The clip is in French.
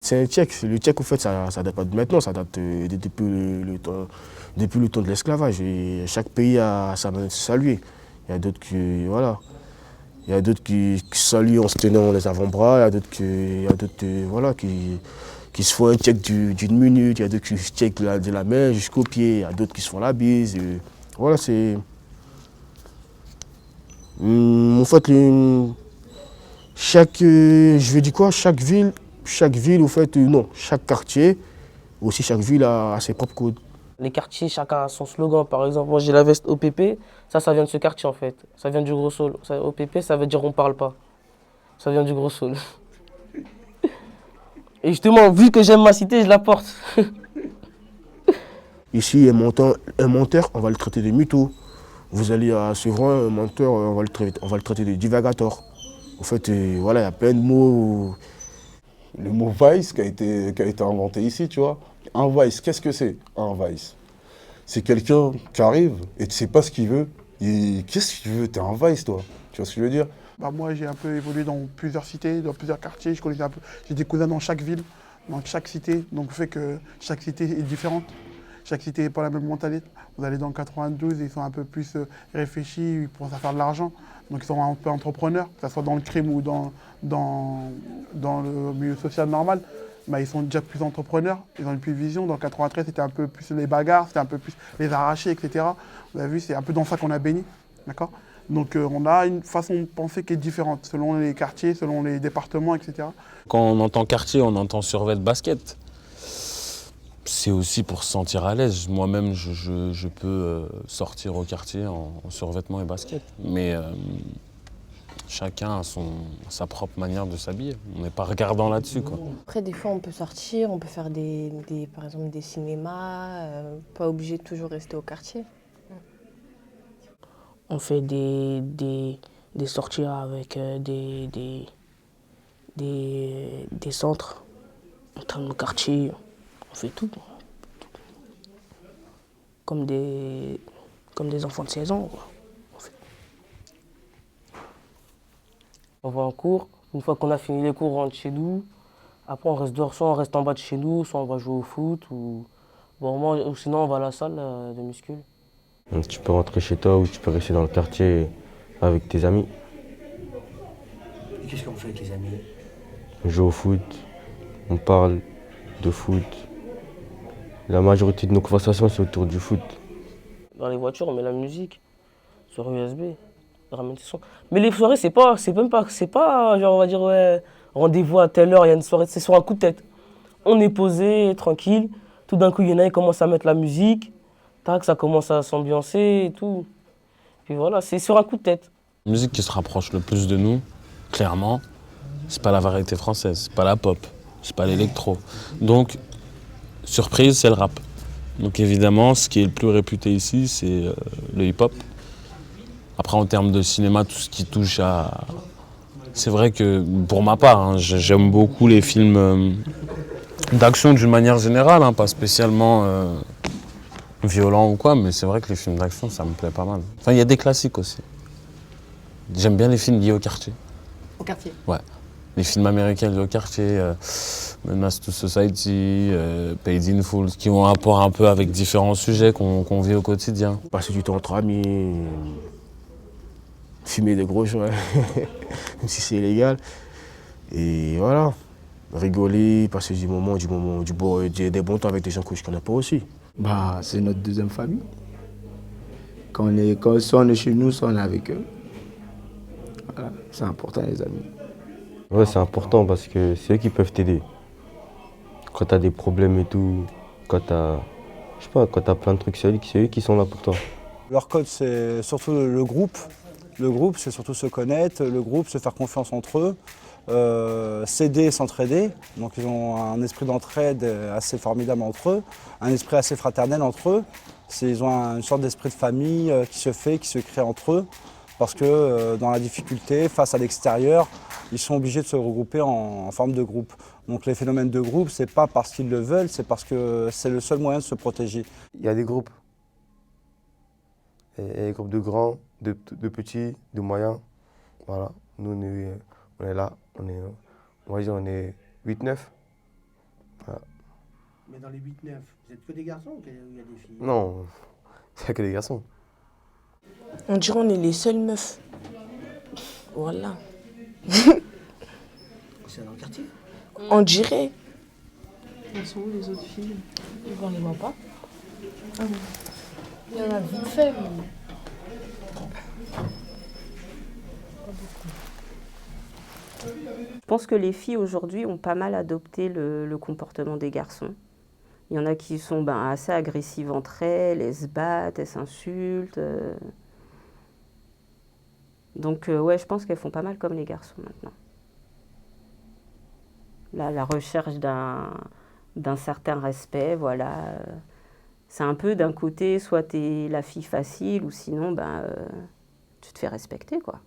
C'est un tchèque. Le tchèque, au fait, ça date pas de maintenant, ça date depuis le temps de l'esclavage. Et chaque pays a sa manière de se saluer. Il y a d'autres qui, voilà. Il y a d'autres qui saluent en se tenant les avant-bras, il y a d'autres voilà, qui se font un check d'une minute, il y a d'autres qui se checkent de la main jusqu'au pied, il y a d'autres qui se font la bise. Voilà, c'est. En fait, je veux dire quoi, chaque ville, au fait, non, chaque quartier, aussi chaque ville a ses propres codes. Les quartiers, chacun a son slogan. Par exemple, moi j'ai la veste OPP, ça vient de ce quartier en fait. Ça vient du Gros Saul. OPP, ça veut dire on parle pas. Ça vient du Gros Saul. Et justement, vu que j'aime ma cité, je la porte. Ici, un menteur, on va le traiter de mytho. Vous allez à Sevran, un menteur, on va le traiter de divagator. En fait, voilà, il y a plein de mots. Le mot vice qui a été inventé ici, tu vois. Un vice, qu'est-ce que c'est un vice? C'est quelqu'un qui arrive et tu sais pas ce qu'il veut. Et qu'est-ce qu'il veut? T'es un vice, toi. Tu vois ce que je veux dire? Moi, j'ai un peu évolué dans plusieurs cités, dans plusieurs quartiers. J'ai des cousins dans chaque ville, dans chaque cité. Donc, le fait que chaque cité est différente. Chaque cité n'est pas la même mentalité. Vous allez dans le 92, ils sont un peu plus réfléchis, ils pensent à faire de l'argent. Donc, ils sont un peu entrepreneurs, que ce soit dans le crime ou dans le milieu social normal. Bah, ils sont déjà plus entrepreneurs, ils ont une plus de vision. Dans le 93, c'était un peu plus les bagarres, c'était un peu plus les arrachés, etc. Vous avez vu, c'est un peu dans ça qu'on a béni. D'accord ? Donc on a une façon de penser qui est différente selon les quartiers, selon les départements, etc. Quand on entend quartier, on entend survêt basket. C'est aussi pour se sentir à l'aise. Moi-même, je peux sortir au quartier en survêtement et basket. Mais chacun a sa propre manière de s'habiller. On n'est pas regardant là-dessus, quoi. Après, des fois, on peut sortir, on peut faire par exemple des cinémas, pas obligé de toujours rester au quartier. On fait des sorties avec des centres, dans nos quartiers, on fait tout. Comme des enfants de 16 ans, quoi. On va en cours, une fois qu'on a fini les cours, on rentre chez nous. Après, on reste dehors, soit on reste en bas de chez nous, soit on va jouer au foot, ou sinon on va à la salle de muscu. Tu peux rentrer chez toi ou tu peux rester dans le quartier avec tes amis. Et qu'est-ce qu'on fait avec les amis? On joue au foot, on parle de foot. La majorité de nos conversations, c'est autour du foot. Dans les voitures, on met la musique sur USB, on ramène des sons. Mais les soirées, c'est pas genre on va dire ouais, rendez-vous à telle heure, il y a une soirée, c'est sur un coup de tête. On est posé, tranquille, tout d'un coup il y en a qui commencent à mettre la musique, tac, ça commence à s'ambiancer et tout. Puis voilà, c'est sur un coup de tête. La musique qui se rapproche le plus de nous, clairement, c'est pas la variété française, c'est pas la pop, c'est pas l'électro. Donc, surprise, c'est le rap. Donc évidemment, ce qui est le plus réputé ici, c'est le hip-hop. Après, en termes de cinéma, tout ce qui touche à... C'est vrai que, pour ma part, hein, j'aime beaucoup les films d'action d'une manière générale, hein, pas spécialement violents ou quoi, mais c'est vrai que les films d'action, ça me plaît pas mal. Enfin, il y a des classiques aussi. J'aime bien les films liés au quartier. Au quartier? Ouais. Les films américains liés au quartier, Menace to Society, Paid in Full, qui ont un rapport un peu avec différents sujets qu'on vit au quotidien. Passer du temps entre amis, fumer des gros joints, même si c'est illégal. Et voilà, rigoler, passer des bons temps avec des gens que je ne connais pas aussi. C'est notre deuxième famille. Soit on est chez nous, soit on est avec eux. Voilà, c'est important les amis. Ouais, c'est important parce que c'est eux qui peuvent t'aider. Quand tu as des problèmes et tout, quand tu as plein de trucs, c'est eux qui sont là pour toi. Leur code, c'est surtout le groupe. Le groupe, c'est surtout se connaître. Le groupe, se faire confiance entre eux. s'aider et s'entraider. Donc ils ont un esprit d'entraide assez formidable entre eux, un esprit assez fraternel entre eux. Ils ont une sorte d'esprit de famille qui se fait, qui se crée entre eux. Parce que dans la difficulté, face à l'extérieur, ils sont obligés de se regrouper en forme de groupe. Donc les phénomènes de groupe, c'est pas parce qu'ils le veulent, c'est parce que c'est le seul moyen de se protéger. Il y a des groupes. Il y a des groupes de grands, de petits, de moyens. Voilà. Nous, on est là. On va dire on est 8-9. Voilà. Mais dans les 8-9, vous êtes que des garçons ou il y a des filles? Non, il n'y a que des garçons. On dirait on est les seules meufs. Voilà. C'est dans le quartier? On dirait. Elles sont où les autres filles? On les voit pas. Il y en a vite fait, mais... Je pense que les filles aujourd'hui ont pas mal adopté le comportement des garçons. Il y en a qui sont assez agressives entre elles, elles se battent, elles s'insultent. Donc ouais, je pense qu'elles font pas mal comme les garçons maintenant. Là, la recherche d'un certain respect, voilà. C'est un peu d'un côté, soit t'es la fille facile, ou sinon, tu te fais respecter, quoi.